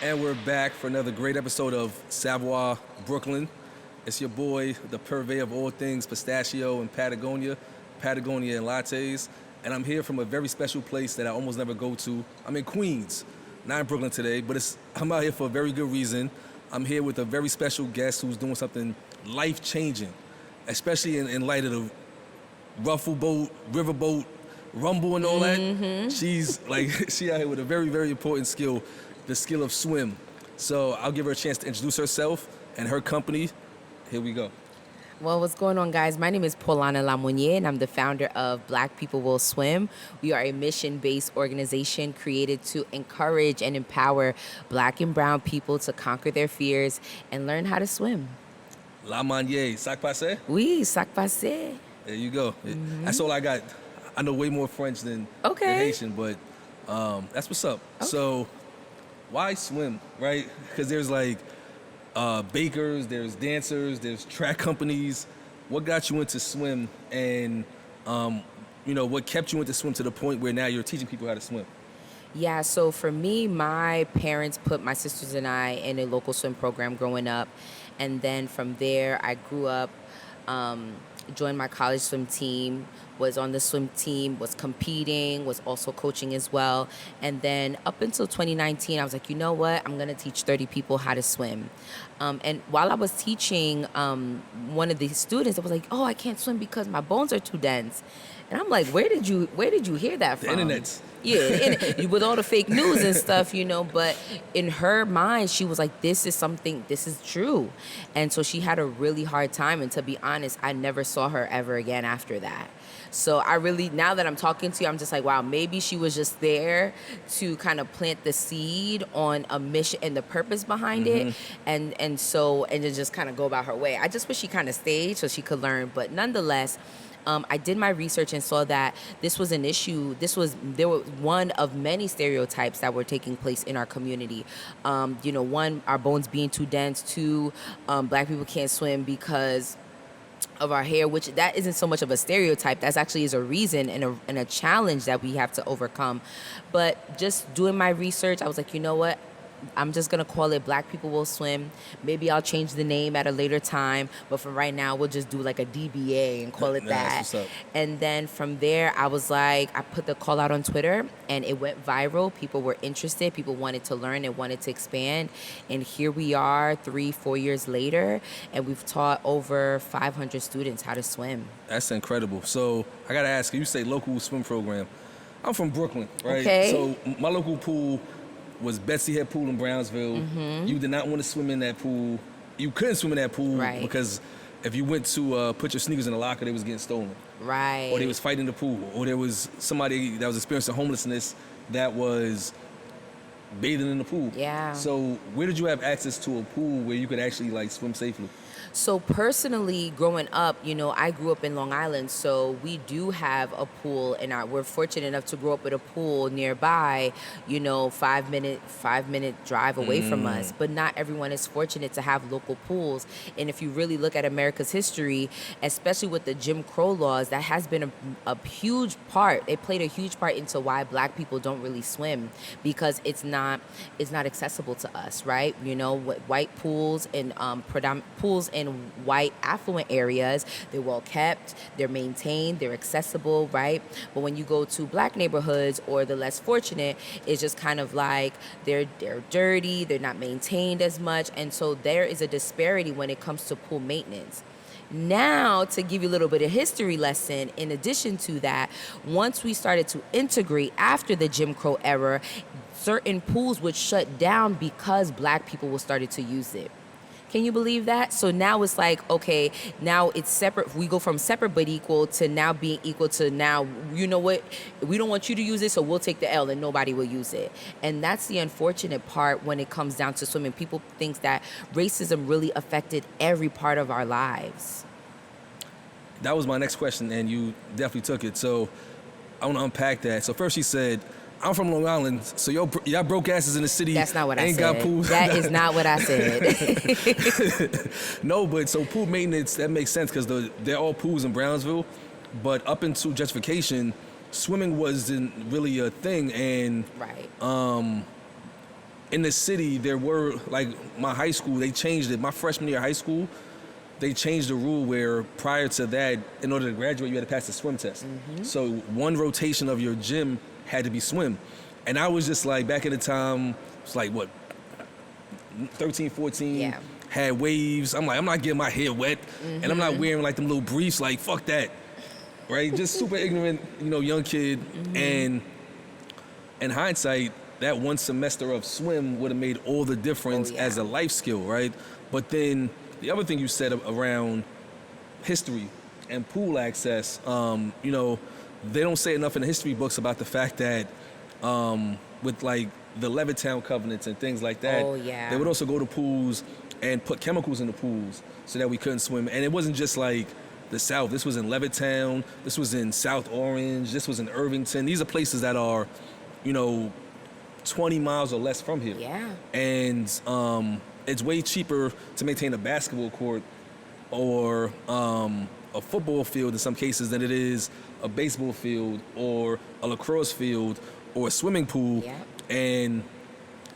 And we're back for another great episode of Savoir Brooklyn. It's your boy, the purveyor of all things pistachio and Patagonia and lattes. And I'm here from a very special place that I almost never go to. I'm in Queens, not in Brooklyn today, but I'm out here for a very good reason. I'm here with a very special guest who's doing something life-changing, especially in light of the ruffle boat, riverboat, rumble and all that. She's she out here with a very, very important skill, the skill of swim. So I'll give her a chance to introduce herself and her company. Here we go. Well, what's going on, guys? My name is Paulana LaMonier, and I'm the founder of Black People Will Swim. We are a mission-based organization created to encourage and empower Black and brown people to conquer their fears and learn how to swim. LaMonier, sac passe? Oui, sac passe. There you go. That's all I got. I know way more French than Haitian, but that's what's up. Okay. So why swim, right? Because there's bakers, there's dancers, there's track companies. What got you into swim, and what kept you into swim to the point where now you're teaching people how to swim? Yeah, so for me, my parents put my sisters and I in a local swim program growing up. And then from there, I grew up, joined my college swim team, was on the swim team, was competing, was also coaching as well. And then up until 2019, I was like, you know what? I'm going to teach 30 people how to swim. And while I was teaching, one of the students was like, oh, I can't swim because my bones are too dense. And I'm like, where did you hear that from? The internet. Yeah, with all the fake news and stuff, but in her mind, she was like, this is true. And so she had a really hard time. And to be honest, I never saw her ever again after that. So now that I'm talking to you, I'm just like, wow, maybe she was just there to kind of plant the seed on a mission and the purpose behind it. And then just kind of go about her way. I just wish she kind of stayed so she could learn. But nonetheless, I did my research and saw that this was an issue. There was one of many stereotypes that were taking place in our community. One, our bones being too dense. Two, Black people can't swim because of our hair, which that isn't so much of a stereotype. That's actually is a reason and a challenge that we have to overcome. But just doing my research, I was like, you know what? I'm just going to call it Black People Will Swim. Maybe I'll change the name at a later time. But for right now, we'll just do like a DBA and call it that. That's what's up. And then from there, I was like, I put the call out on Twitter and it went viral. People were interested. People wanted to learn and wanted to expand. And here we are 3-4 years later. And we've taught over 500 students how to swim. That's incredible. So I got to ask you say local swim program. I'm from Brooklyn, right? Okay. So my local pool was Betsy Head Pool in Brownsville. You did not want to swim in that pool. You couldn't swim in that pool because if you went to put your sneakers in the locker, they was getting stolen. Right. Or they was fighting in the pool. Or there was somebody that was experiencing homelessness that was bathing in the pool. Yeah. So where did you have access to a pool where you could actually swim safely? So personally, growing up, I grew up in Long Island, so we do have a pool, and we're fortunate enough to grow up with a pool nearby, 5-minute drive away from us. But not everyone is fortunate to have local pools. And if you really look at America's history, especially with the Jim Crow laws, that has been a huge part. It played a huge part into why Black people don't really swim, because it's not accessible to us, right? White pools and pools in white affluent areas, they're well kept, they're maintained, they're accessible, right? But when you go to Black neighborhoods or the less fortunate, it's just kind of like they're dirty, they're not maintained as much, and so there is a disparity when it comes to pool maintenance. Now, to give you a little bit of history lesson, in addition to that, once we started to integrate after the Jim Crow era, certain pools would shut down because Black people started to use it. Can you believe that? So now it's like, okay, now it's separate. We go from separate but equal to now being equal to now, you know what? We don't want you to use it, so we'll take the L and nobody will use it. And that's the unfortunate part when it comes down to swimming. People think that racism really affected every part of our lives. That was my next question, and you definitely took it. So I want to unpack that. So first she said, I'm from Long Island, so y'all broke asses in the city. That's not what I ain't said. Got pools. That is not what I said. No, but so pool maintenance, that makes sense because they're all pools in Brownsville. But up until gentrification, swimming wasn't really a thing. And right. in the city, there were, like, my high school, they changed it. My freshman year of high school, they changed the rule where prior to that, in order to graduate, you had to pass the swim test. So one rotation of your gym had to be swim. And I was just like, back in the time, it's like, what, 13, 14, Yeah. had waves. I'm like, I'm not getting my hair wet. And I'm not wearing like them little briefs, like, fuck that. Right? Just super ignorant, young kid. And in hindsight, that one semester of swim would have made all the difference as a life skill, right? But then the other thing you said around history and pool access, they don't say enough in the history books about the fact that with like the Levittown covenants and things like that, they would also go to pools and put chemicals in the pools so that we couldn't swim. And it wasn't just like the South. This was in Levittown. This was in South Orange. This was in Irvington. These are places that are, 20 miles or less from here. Yeah. And it's way cheaper to maintain a basketball court or a football field in some cases than it is a baseball field or a lacrosse field or a swimming pool. Yeah. And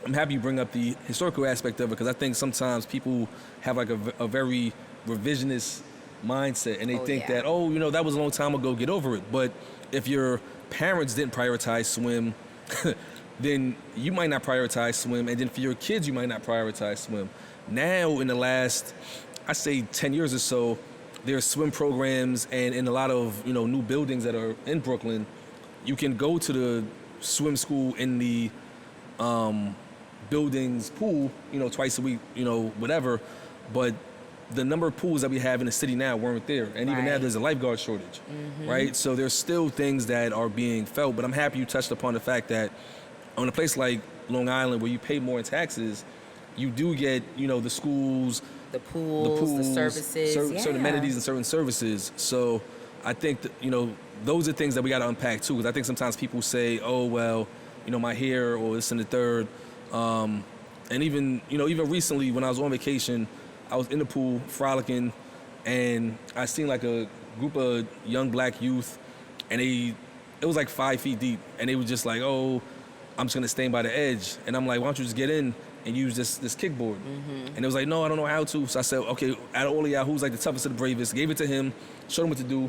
I'm happy you bring up the historical aspect of it, because I think sometimes people have like a very revisionist mindset, and they think that, that was a long time ago, get over it. But if your parents didn't prioritize swim, then you might not prioritize swim, and then for your kids, you might not prioritize swim. Now, in the last, I say 10 years or so, there's swim programs, and in a lot of, new buildings that are in Brooklyn, you can go to the swim school in the building's pool, twice a week, whatever. But the number of pools that we have in the city now weren't there. And even now there's a lifeguard shortage, right? So there's still things that are being felt, but I'm happy you touched upon the fact that on a place like Long Island, where you pay more in taxes, you do get, the schools, the pools, the services, certain amenities and certain services. So I think that, those are things that we got to unpack too, because I think sometimes people say, oh, well, my hair or this and the third. And even recently when I was on vacation, I was in the pool frolicking, and I seen like a group of young black youth, and it was like 5 feet deep, and they were just like, oh, I'm just gonna stand by the edge. And I'm like, why don't you just get in and use this kickboard? And it was like, no, I don't know how to. So I said, okay, out of all of y'all, who's like the toughest and the bravest? Gave it to him, showed him what to do,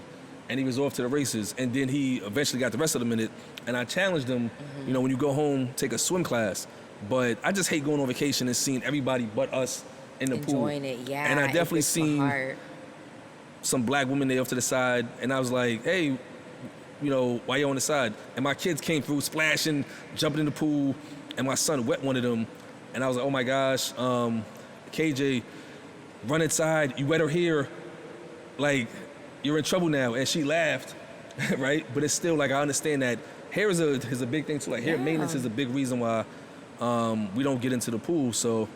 and he was off to the races. And then he eventually got the rest of them in it. And I challenged him, when you go home, take a swim class. But I just hate going on vacation and seeing everybody but us in the pool. Enjoying it, yeah. And I definitely seen some black women there off to the side, and I was like, hey, why you on the side? And my kids came through splashing, jumping in the pool, and my son wet one of them. And I was like, oh my gosh, KJ, run inside, you wet her hair, like, you're in trouble now. And she laughed, right? But it's still like, I understand that hair is a big thing too. Like, hair maintenance is a big reason why we don't get into the pool. So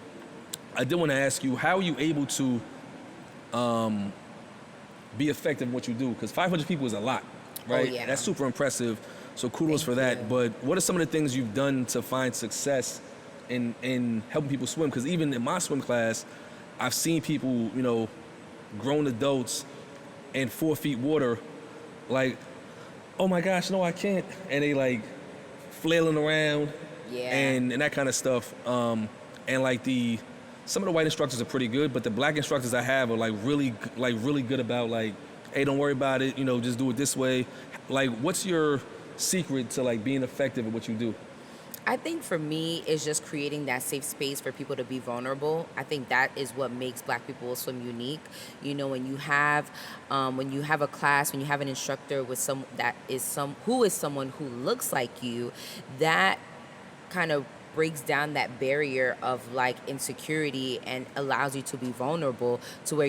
I did want to ask you, how are you able to be effective in what you do? Because 500 people is a lot, right? Oh, yeah. That's super impressive. So kudos for that. But what are some of the things you've done to find success in helping people swim? Because even in my swim class, I've seen people, grown adults in 4 feet water, like, oh my gosh, no, I can't. And they like flailing around and that kind of stuff. And like some of the white instructors are pretty good, but the black instructors I have are like really good about like, hey, don't worry about it, just do it this way. Like, what's your secret to like being effective at what you do? I think for me, it's just creating that safe space for people to be vulnerable. I think that is what makes Black people swim unique. When you have a class, when you have an instructor with who is someone who looks like you, that kind of breaks down that barrier of like insecurity and allows you to be vulnerable to where,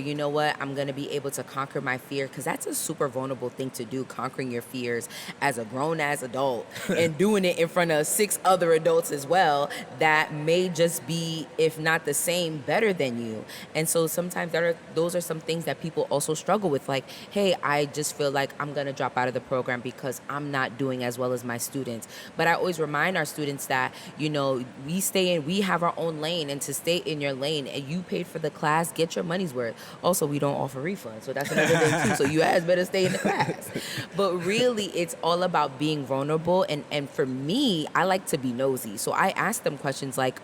I'm going to be able to conquer my fear, because that's a super vulnerable thing to do, conquering your fears as a grown-ass adult and doing it in front of 6 other adults as well that may just be, if not the same, better than you. And so sometimes those are some things that people also struggle with, like, hey, I just feel like I'm going to drop out of the program because I'm not doing as well as my students. But I always remind our students that, we have our own lane, and to stay in your lane and you paid for the class, get your money's worth. Also, we don't offer refunds, so that's another thing too. So you guys better stay in the class. But really, it's all about being vulnerable. And for me, I like to be nosy. So I ask them questions like,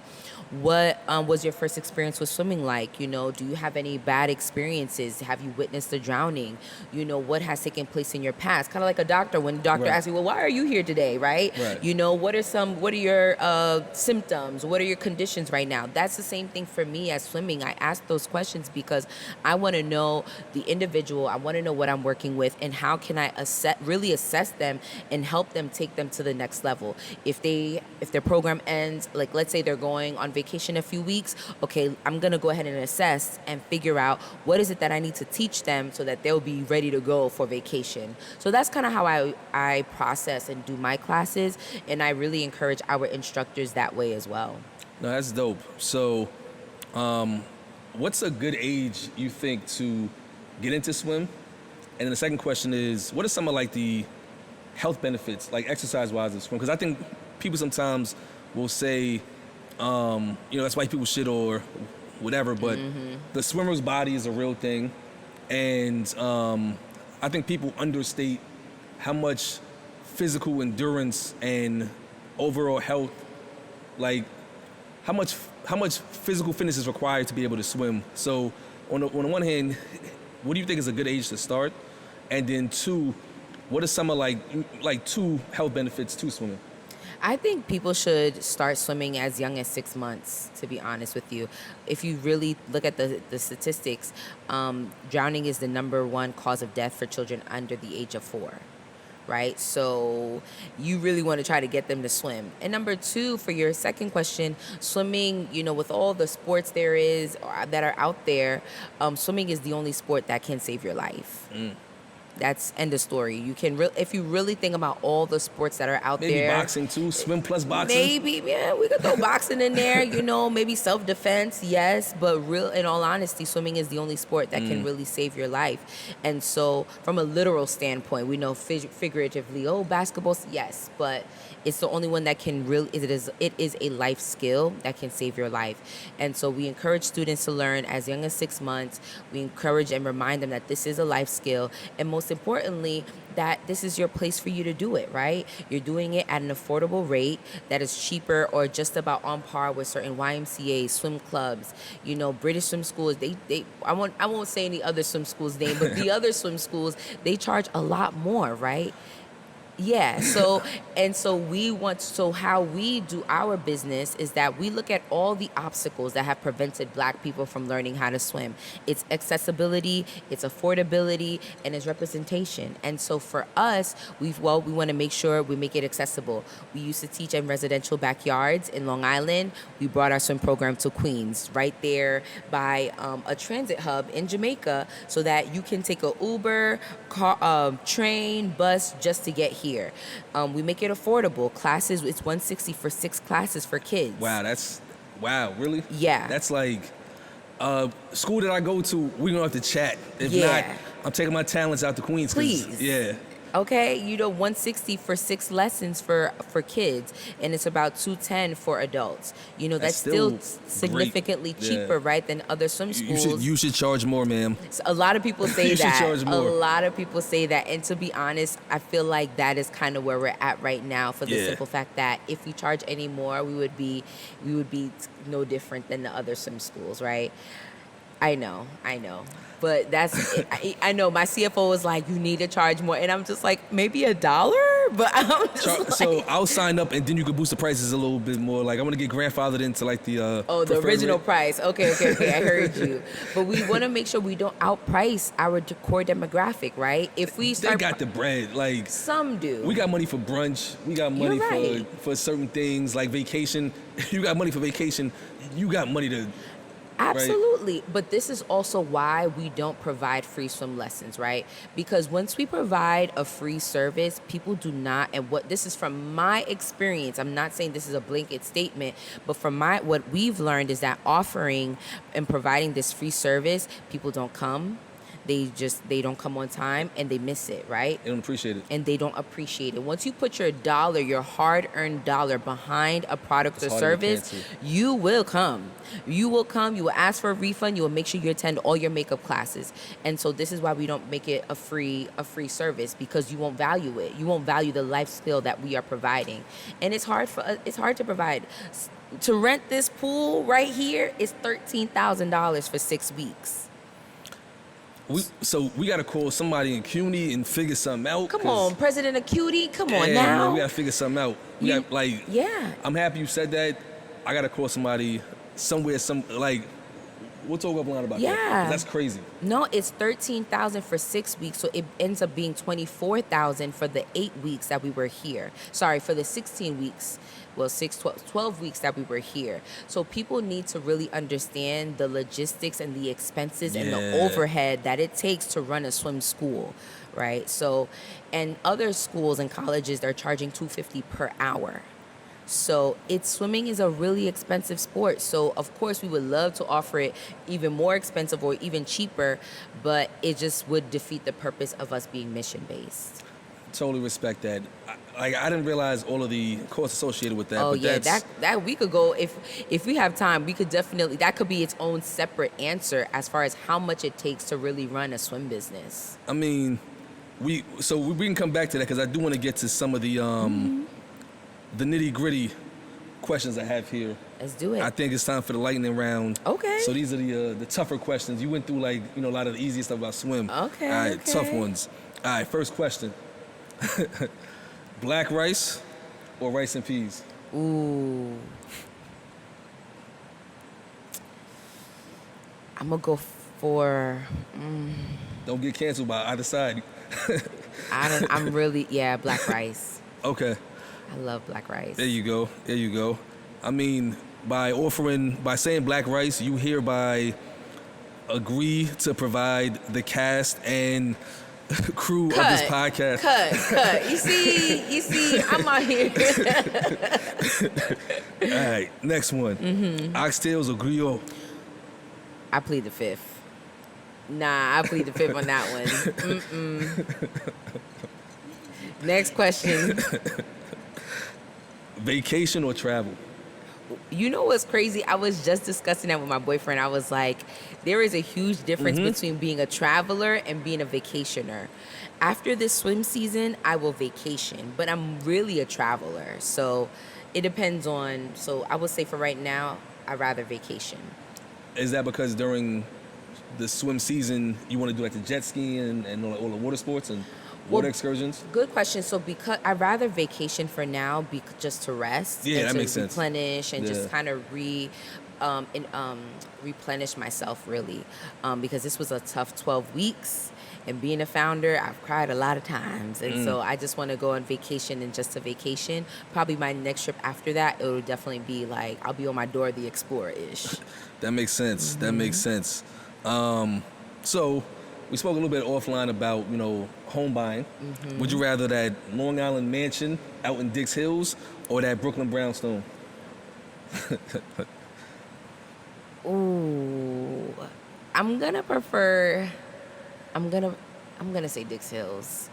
what was your first experience with swimming like? Do you have any bad experiences? Have you witnessed a drowning? What has taken place in your past? Kind of like a doctor, when the doctor asks you, well, why are you here today, right? What are your symptoms? What are your conditions right now? That's the same thing for me as swimming. I ask those questions because I want to know the individual. I want to know what I'm working with, and how can I really assess them and help them take them to the next level. If their program ends, like let's say they're going on vacation a few weeks, okay, I'm gonna go ahead and assess and figure out what is it that I need to teach them so that they'll be ready to go for vacation. So that's kind of how I process and do my classes, and I really encourage our instructors that way as well. No, that's dope. So, what's a good age you think to get into swim? And then the second question is, what are some of like the health benefits, like exercise-wise, of swim? Because I think people sometimes will say, that's why people shit or whatever, but the swimmer's body is a real thing. And I think people understate how much physical endurance and overall health, like how much physical fitness is required to be able to swim. So on the one hand, what do you think is a good age to start? And then two, what are some of like two health benefits to swimming? I think people should start swimming as young as 6 months, to be honest with you. If you really look at the statistics, drowning is the number one cause of death for children under the age of 4, right? So you really want to try to get them to swim. And number two, for your second question, swimming, with all the sports there is that are out there, swimming is the only sport that can save your life. That's end of story. You can if you really think about all the sports that are out there. Maybe boxing too, swim plus boxing. Maybe, yeah, we could throw boxing in there. Maybe self-defense, yes. But in all honesty, swimming is the only sport that can really save your life. And so, from a literal standpoint, we know figuratively, basketball, yes, but it's the only one that can really. It is a life skill that can save your life. And so, we encourage students to learn as young as 6 months. We encourage and remind them that this is a life skill, and most importantly, that this is your place for you to do it, right? You're doing it at an affordable rate that is cheaper or just about on par with certain YMCA swim clubs. British swim schools, I won't say any other swim schools' name, but the other swim schools, they charge a lot more, right? Yeah, so how we do our business is that we look at all the obstacles that have prevented Black people from learning how to swim. It's accessibility, it's affordability, and it's representation. And so for us, we want to make sure we make it accessible. We used to teach in residential backyards in Long Island. We brought our swim program to Queens, right there by a transit hub in Jamaica, so that you can take a Uber, car, train, bus just to get here. We make it affordable. Classes, it's $160 for 6 classes for kids. Wow, really? Yeah. That's like school that I go to, we don't have to chat. If not, I'm taking my talents out to Queens. Please. Yeah. Okay, $160 for 6 lessons for kids, and it's about $210 for adults. That's still significantly cheaper, right, than other swim schools. You should charge more, ma'am. So a lot of people say you that. Should charge more. A lot of people say that, and to be honest, I feel like that is kind of where we're at right now, for the simple fact that if we charge any more, we would be no different than the other swim schools, right? I know. But that's it. I know my CFO was like, you need to charge more. And I'm just like, maybe $1? But I'm just so I'll sign up, and then you can boost the prices a little bit more. Like, I want to get grandfathered into like the the original price. Okay, I heard you. But we want to make sure we don't outprice our core demographic, right? If we start, they got the bread. Like, some do. We got money for brunch. We got money for certain things like vacation. You got money for vacation. You got money to. Absolutely. Right. But this is also why we don't provide free swim lessons, right? Because once we provide a free service, people do not, and this is from my experience, I'm not saying this is a blanket statement, but from what we've learned is that offering and providing this free service, people don't come. they don't come on time and they miss it, right? They don't appreciate it. And they don't appreciate it. Once you put your dollar, your hard-earned dollar behind a product or service, you will come. You will come, you will ask for a refund, you will make sure you attend all your makeup classes. And so this is why we don't make it a free service, because you won't value it. You won't value the life skill that we are providing. And it's hard to provide. To rent this pool right here is $13,000 for 6 weeks. So we gotta call somebody in CUNY and figure something out. Come on, President of CUNY, come on now. Man, we gotta figure something out. Yeah. I'm happy you said that. I gotta call somebody somewhere. We'll talk offline about that. Yeah. That's crazy. No, it's $13,000 for 6 weeks, so it ends up being $24,000 for the 8 weeks that we were here. Sorry, for the 16 weeks. Well, 12 weeks that we were here. So people need to really understand the logistics and the expenses and the overhead that it takes to run a swim school, right? So, and other schools and colleges, they're charging $250 per hour. So swimming is a really expensive sport. So of course we would love to offer it even more expensive or even cheaper, but it just would defeat the purpose of us being mission-based. Totally respect that. I didn't realize all of the costs associated with that. Oh, but yeah, that we could go, if we have time, we could definitely, that could be its own separate answer as far as how much it takes to really run a swim business. I mean, we can come back to that, because I do want to get to some of the nitty-gritty questions I have here. Let's do it. I think it's time for the lightning round. Okay. So these are the tougher questions. You went through a lot of the easiest stuff about swim. Okay. All right, tough ones. All right, first question. Black rice or rice and peas? Ooh. I'm gonna go for. Don't get canceled by either side. I'm really black rice. Okay. I love black rice. There you go. I mean, by saying black rice, you hereby agree to provide the cast and crew of this podcast. Cut. You see, I'm out here. All right, next one. Oxtails or griot? I plead the fifth. Nah, I plead the fifth on that one. Next question. Vacation or travel? You know what's crazy? I was just discussing that with my boyfriend. I was like, there is a huge difference between being a traveler and being a vacationer. After this swim season, I will vacation, but I'm really a traveler. So it depends on, so I would say for right now, I'd rather vacation. Is that because during the swim season, you want to do like the jet skiing and all the water sports and water excursions? Good question. So because I'd rather vacation for now, just to rest. Yeah, and that to makes sense. Replenish and just kind of replenish myself really, because this was a tough 12 weeks. And being a founder, I've cried a lot of times. And so I just want to go on vacation and just a vacation. Probably my next trip after that, it will definitely be like, I'll be on my Dora the Explorer-ish. That makes sense. That makes sense. So we spoke a little bit offline about, home buying. Would you rather that Long Island mansion out in Dix Hills or that Brooklyn brownstone? Ooh, I'm gonna say Dix Hills.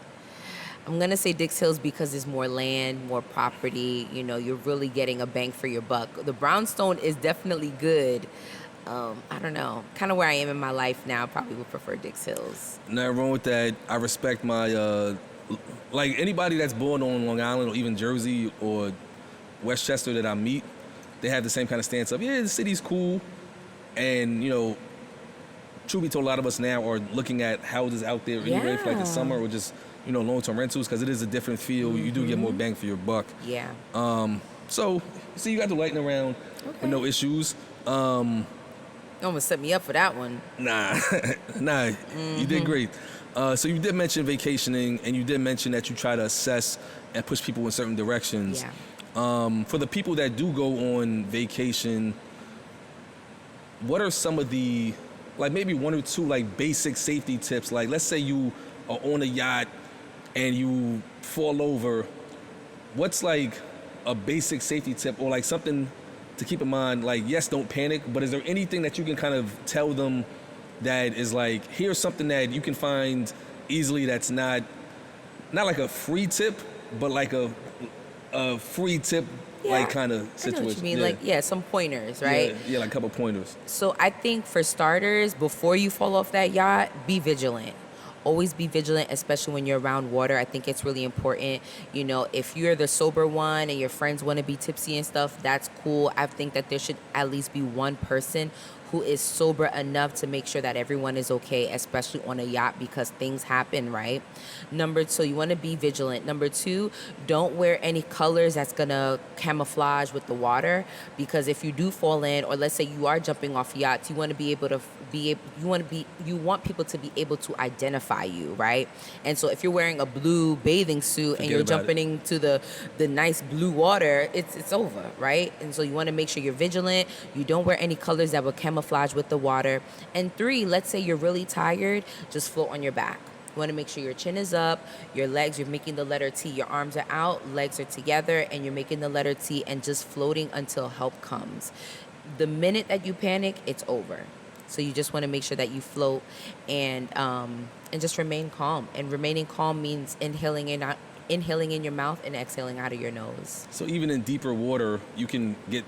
I'm gonna say Dix Hills because there's more land, more property. You're really getting a bang for your buck. The brownstone is definitely good. I don't know. Kind of where I am in my life now, probably would prefer Dix Hills. Nothing wrong with that. I respect my, like anybody that's born on Long Island or even Jersey or Westchester that I meet, they have the same kind of stance of, the city's cool. And, truth be told, a lot of us now are looking at houses out there anyway for like the summer or just, long-term rentals because it is a different feel. You do get more bang for your buck. Yeah. So, you got the lightning round with no issues. Almost set me up for that one. Nah, you did great. So you did mention vacationing, and you did mention that you try to assess and push people in certain directions. Yeah. For the people that do go on vacation, what are some of the, like maybe one or two like basic safety tips? Like let's say you are on a yacht and you fall over. What's like a basic safety tip or like something to keep in mind? Like, yes, don't panic, but is there anything that you can kind of tell them that is like, here's something that you can find easily that's not like a free tip, but like a free tip like kind of situation. I know what you mean. Yeah. Some pointers, right? Yeah, like a couple pointers. So I think for starters, before you fall off that yacht, be vigilant. Always be vigilant, especially when you're around water. I think it's really important. You know, if you're the sober one and your friends want to be tipsy and stuff, that's cool. I think that there should at least be one person who is sober enough to make sure that everyone is okay, especially on a yacht, because things happen, right? So you want to be vigilant. Number two, don't wear any colors that's gonna camouflage with the water, because if you do fall in, or let's say you are jumping off yachts, you want to be able to you want people to be able to identify you, right? And so if you're wearing a blue bathing suit and you're jumping into the nice blue water, it's over, right? And so you want to make sure you're vigilant. You don't wear any colors that will camouflage with the water. And three, let's say you're really tired, just float on your back. You want to make sure your chin is up, your legs, you're making the letter T, your arms are out, legs are together, and you're making the letter T and just floating until help comes. The minute that you panic, it's over. So you just want to make sure that you float and just remain calm. And remaining calm means inhaling in your mouth and exhaling out of your nose. So even in deeper water, you can get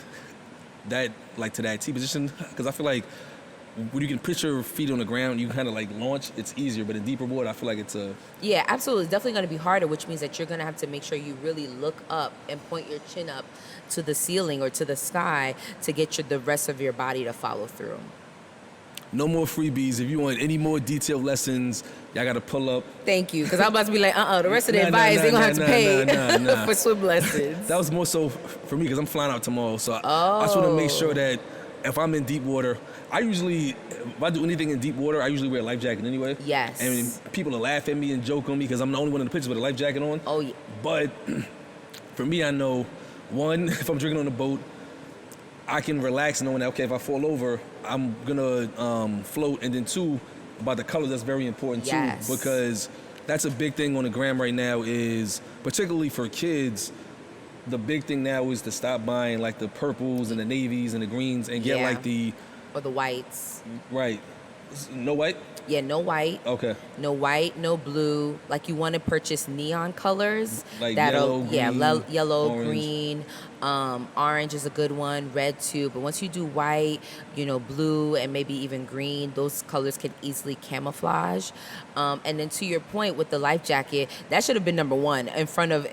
that, like, to that T position, because I feel like when you can put your feet on the ground, you kind of like launch, it's easier. But in deeper water, I feel like it's Yeah, absolutely. It's definitely going to be harder, which means that you're going to have to make sure you really look up and point your chin up to the ceiling or to the sky to get the rest of your body to follow through. No more freebies. If you want any more detailed lessons, y'all got to pull up. Thank you, because I'm about to be like, the rest of the advice, they're going to have to pay for swim lessons. That was more so for me, because I'm flying out tomorrow. So I just want to make sure that if I'm in deep water, if I do anything in deep water, I usually wear a life jacket anyway. Yes. And people will laugh at me and joke on me because I'm the only one in the picture with a life jacket on. Oh, yeah. But for me, I know, one, if I'm drinking on the boat, I can relax knowing that, okay, if I fall over, I'm going to float. And then two, about the colors, that's very important too. Yes. Because that's a big thing on the gram right now is, particularly for kids, the big thing now is to stop buying like the purples and the navies and the greens and get like or the whites. Right. No white? Yeah, no white. Okay. No white, no blue. Like, you want to purchase neon colors. Like yellow, green, yellow, orange. Green. Orange is a good one. Red too. But once you do white, blue, and maybe even green, those colors can easily camouflage. And then to your point with the life jacket, that should have been number one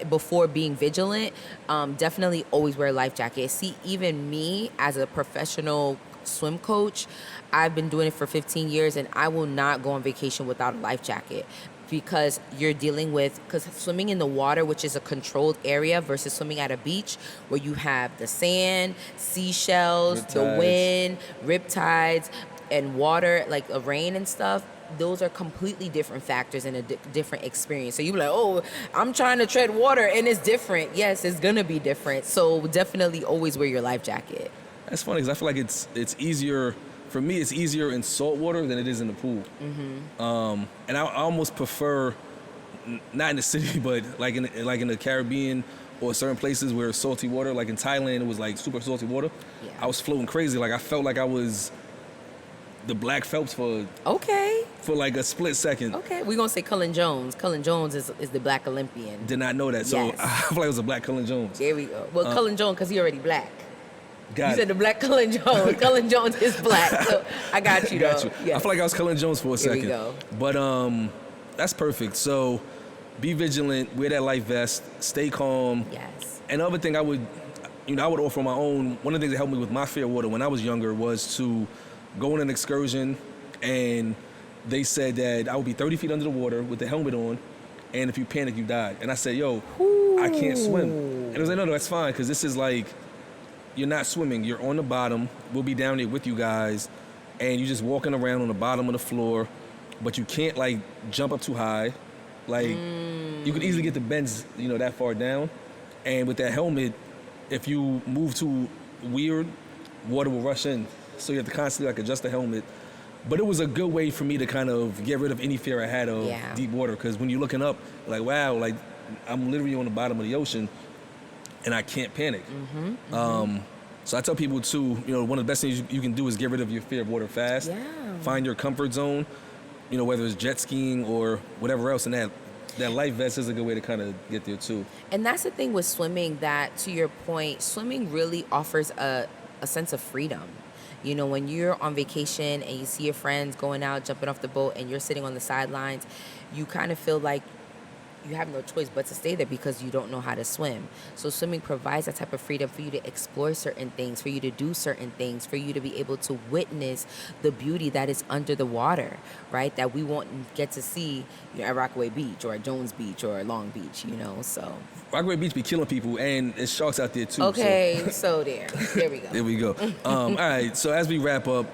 before being vigilant. Definitely always wear a life jacket. See, even me as a professional swim coach, I've been doing it for 15 years, and I will not go on vacation without a life jacket, because you're dealing with, because swimming in the water, which is a controlled area, versus swimming at a beach where you have the sand, seashells, the wind, riptides, and water, like a rain and stuff. Those are completely different factors and a different experience. So you be like, oh, I'm trying to tread water and it's different. Yes, it's gonna be different. So definitely always wear your life jacket. That's funny, because I feel like it's easier. For me, it's easier in salt water than it is in the pool. Mm-hmm. And I almost prefer, not in the city, but like in the Caribbean or certain places where it's salty water. Like in Thailand, it was like super salty water. Yeah. I was floating crazy. Like I felt like I was the Black Phelps for like a split second. Okay, we're gonna say Cullen Jones. Cullen Jones is the Black Olympian. Did not know that. So yes. I feel like it was a Black Cullen Jones. There we go. Well, Cullen Jones, because he already black. You said the Black Cullen Jones. Cullen Jones is black. So I got you, though. Yes. I feel like I was Cullen Jones for a second. Here we go. But that's perfect. So be vigilant, wear that life vest, stay calm. Yes. And the other thing I would offer my own, one of the things that helped me with my fear of water when I was younger was to go on an excursion, and they said that I would be 30 feet under the water with the helmet on, and if you panic, you died. And I said, I can't swim. And it was like, no, that's fine, because this is like, you're not swimming, you're on the bottom, we'll be down there with you guys, and you're just walking around on the bottom of the floor, but you can't like jump up too high. Like you could easily get the bends, that far down. And with that helmet, if you move too weird, water will rush in. So you have to constantly like adjust the helmet. But it was a good way for me to kind of get rid of any fear I had of deep water. Because when you're looking up, like, wow, like I'm literally on the bottom of the ocean and I can't panic. So I tell people too, one of the best things you can do is get rid of your fear of water fast. Yeah. Find your comfort zone, whether it's jet skiing or whatever else, and that life vest is a good way to kind of get there too. And that's the thing with swimming, that to your point, swimming really offers a sense of freedom. When you're on vacation and you see your friends going out, jumping off the boat, and you're sitting on the sidelines, you kind of feel like you have no choice but to stay there because you don't know how to swim. So swimming provides that type of freedom for you to explore certain things, for you to do certain things, for you to be able to witness the beauty that is under the water, right? That we won't get to see at Rockaway Beach or at Jones Beach or Long Beach, so. Rockaway Beach be killing people, and there's sharks out there too. Okay, so there we go. There we go. All right, so as we wrap up,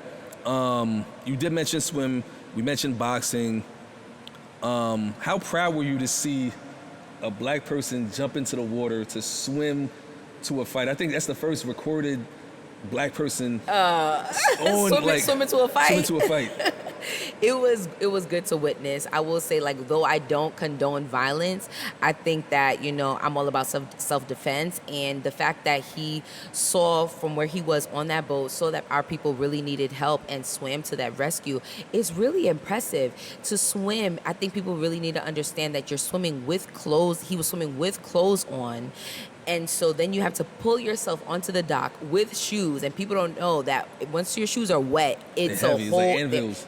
you did mention swim, we mentioned boxing. How proud were you to see a black person jump into the water to swim to a fight? I think that's the first recorded black person swimming to a fight. Swimming to a fight. It was good to witness. I will say, though I don't condone violence, I think that, I'm all about self-defense, and the fact that he saw from where he was on that boat, saw that our people really needed help and swam to that rescue is really impressive. To swim, I think people really need to understand that you're swimming with clothes. He was swimming with clothes on. And so then you have to pull yourself onto the dock with shoes, and people don't know that once your shoes are wet, it's they're a heavy. whole. It's like anvils.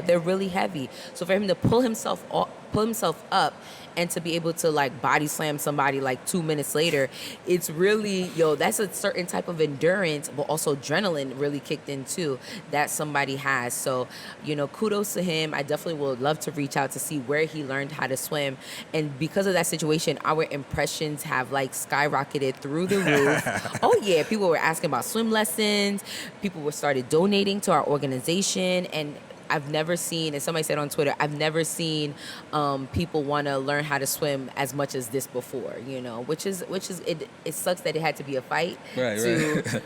They're really heavy. So for him to pull himself up, and to be able to body slam somebody 2 minutes later, it's really, that's a certain type of endurance, but also adrenaline really kicked in too that somebody has. So, kudos to him. I definitely would love to reach out to see where he learned how to swim. And because of that situation, our impressions have skyrocketed through the roof. Oh yeah, people were asking about swim lessons. People were started donating to our organization, and I've never seen, and somebody said on Twitter, I've never seen people want to learn how to swim as much as this before, which is it sucks that it had to be a fight right.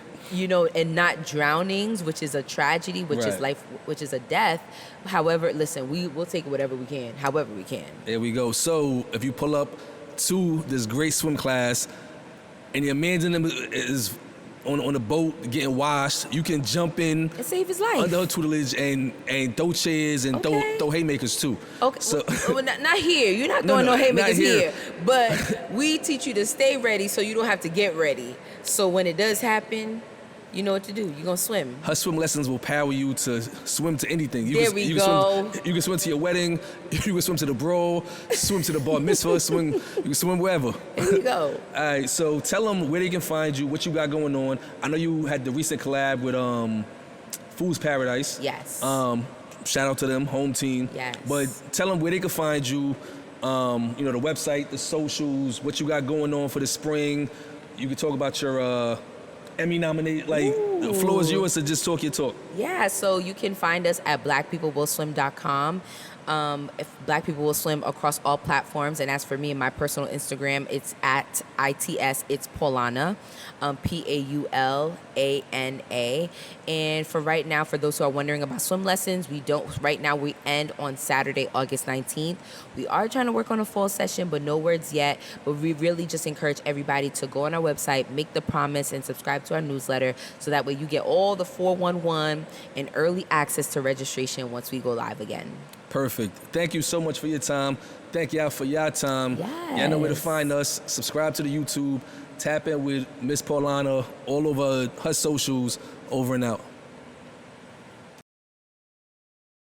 And not drownings, which is a tragedy, which is life, which is a death. However, listen, we'll take whatever we can, however we can. There we go. So if you pull up to this great swim class and your man's in them is on the boat getting washed, you can jump in and save his life under her tutelage and throw chairs and throw haymakers too. Okay, so well, not here. You're not throwing no haymakers here. But we teach you to stay ready so you don't have to get ready. So when it does happen, you know what to do. You're going to swim. Her swim lessons will power you to swim to anything. You can swim to your wedding. You can swim to the brawl, swim to the bar mitzvah, you can swim wherever. There you go. All right, so tell them where they can find you, what you got going on. I know you had the recent collab with Food's Paradise. Yes. Shout out to them, home team. Yes. But tell them where they can find you, the website, the socials, what you got going on for the spring. You can talk about your Emmy nominated, the floor is yours to just talk your talk. Yeah, so you can find us at blackpeoplewillswim.com. If Black People Will Swim across all platforms. And as for me and my personal Instagram, it's at ITS, it's Paulana, Paulana. And for right now, for those who are wondering about swim lessons, we end on Saturday, August 19th. We are trying to work on a fall session, but no words yet. But we really just encourage everybody to go on our website, make the promise, and subscribe to our newsletter so that way you get all the 411 and early access to registration once we go live again. Perfect. Thank you so much for your time. Thank y'all for your time. Yes. Y'all know where to find us. Subscribe to the YouTube. Tap in with Miss Paulana all over her socials. Over and out.